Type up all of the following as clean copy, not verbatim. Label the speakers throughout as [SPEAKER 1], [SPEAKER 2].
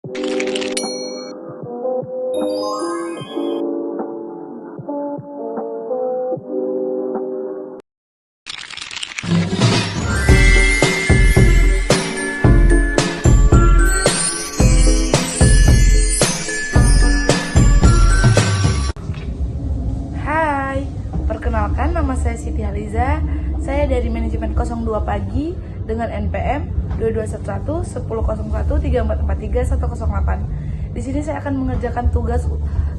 [SPEAKER 1] Hai, perkenalkan nama saya Siti Haliza. Saya dari manajemen 02 pagi dengan NPM 2211 1001 3443 108. Di sini saya akan mengerjakan tugas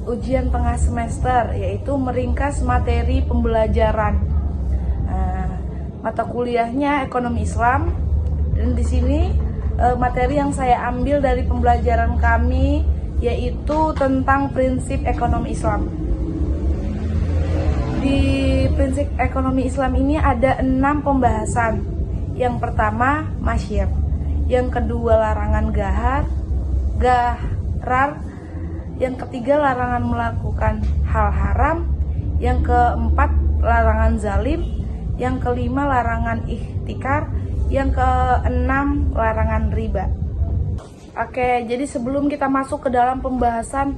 [SPEAKER 1] ujian tengah semester, yaitu meringkas materi pembelajaran. Mata kuliahnya ekonomi Islam, dan di sini materi yang saya ambil dari pembelajaran kami yaitu tentang prinsip ekonomi Islam. Di prinsip ekonomi Islam ini ada 6 pembahasan. Yang pertama masyir, yang kedua larangan gharar, yang ketiga larangan melakukan hal haram, yang keempat larangan zalim, yang kelima larangan ihtikar, yang keenam larangan riba. Oke, jadi sebelum kita masuk ke dalam pembahasan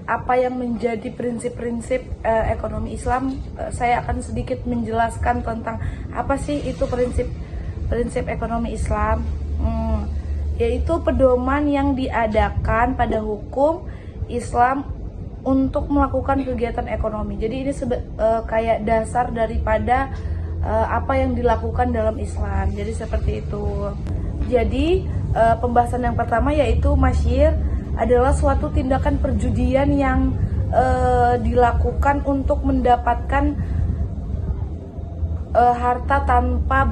[SPEAKER 1] apa yang menjadi prinsip-prinsip ekonomi Islam, saya akan sedikit menjelaskan tentang apa sih itu prinsip ekonomi Islam. Yaitu pedoman yang diadakan pada hukum Islam untuk melakukan kegiatan ekonomi. Jadi ini kayak dasar daripada apa yang dilakukan dalam Islam. Jadi seperti itu. Jadi pembahasan yang pertama yaitu masyir adalah suatu tindakan perjudian yang dilakukan untuk mendapatkan harta tanpa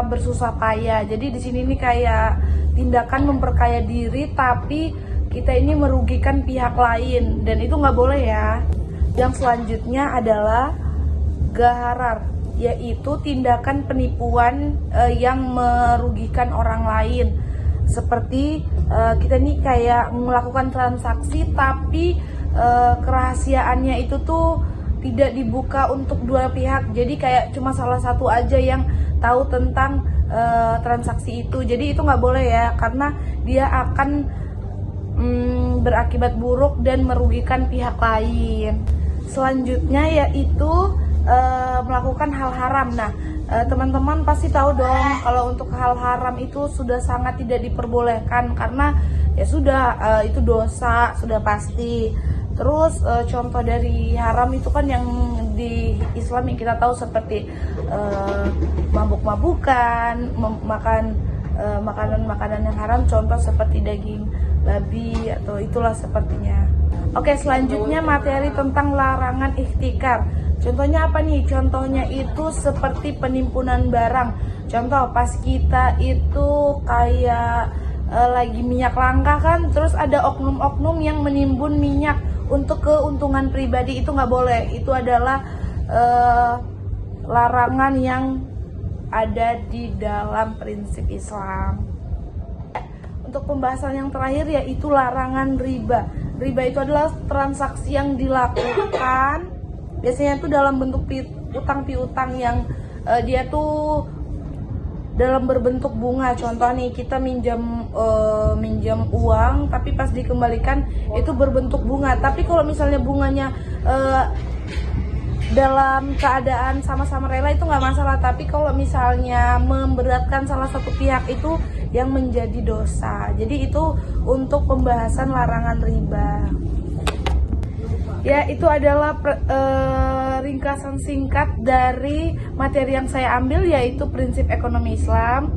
[SPEAKER 1] bersusah payah. Jadi di sini nih kayak tindakan memperkaya diri, tapi kita ini merugikan pihak lain, dan itu nggak boleh ya. Yang selanjutnya adalah gharar, yaitu tindakan penipuan yang merugikan orang lain. Seperti kita nih kayak melakukan transaksi tapi kerahasiaannya itu tuh tidak dibuka untuk dua pihak. Jadi kayak cuma salah satu aja yang tahu tentang transaksi itu. Jadi itu nggak boleh ya, karena dia akan berakibat buruk dan merugikan pihak lain. Selanjutnya yaitu melakukan hal haram. Nah, teman-teman pasti tahu dong kalau untuk hal haram itu sudah sangat tidak diperbolehkan, karena ya sudah itu dosa, sudah pasti. Terus contoh dari haram itu kan yang di Islam yang kita tahu seperti mabuk-mabukan, makan makanan-makanan yang haram, contoh seperti daging babi atau itulah sepertinya. Oke, selanjutnya materi tentang larangan ihtikar. Contohnya apa nih? Contohnya itu seperti penimbunan barang. Contoh pas kita itu kayak lagi minyak langka kan, terus ada oknum-oknum yang menimbun minyak untuk keuntungan pribadi, itu nggak boleh. Itu adalah larangan yang ada di dalam prinsip Islam. Untuk pembahasan yang terakhir yaitu larangan riba. Riba itu adalah transaksi yang dilakukan biasanya tuh dalam bentuk utang piutang yang dia tuh dalam berbentuk bunga. Contoh nih, kita minjam uang tapi pas dikembalikan itu berbentuk bunga. Tapi kalau misalnya bunganya dalam keadaan sama-sama rela itu nggak masalah. Tapi kalau misalnya memberatkan salah satu pihak itu yang menjadi dosa. Jadi itu untuk pembahasan larangan riba. Ya, itu adalah ringkasan singkat dari materi yang saya ambil, yaitu prinsip ekonomi Islam.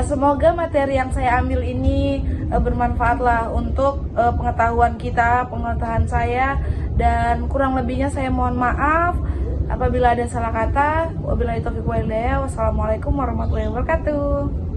[SPEAKER 1] Semoga materi yang saya ambil ini bermanfaat lah untuk pengetahuan pengetahuan saya, dan kurang lebihnya saya mohon maaf apabila ada salah kata. Wabillahi taufiq wal hidayah. Wassalamualaikum warahmatullahi wabarakatuh.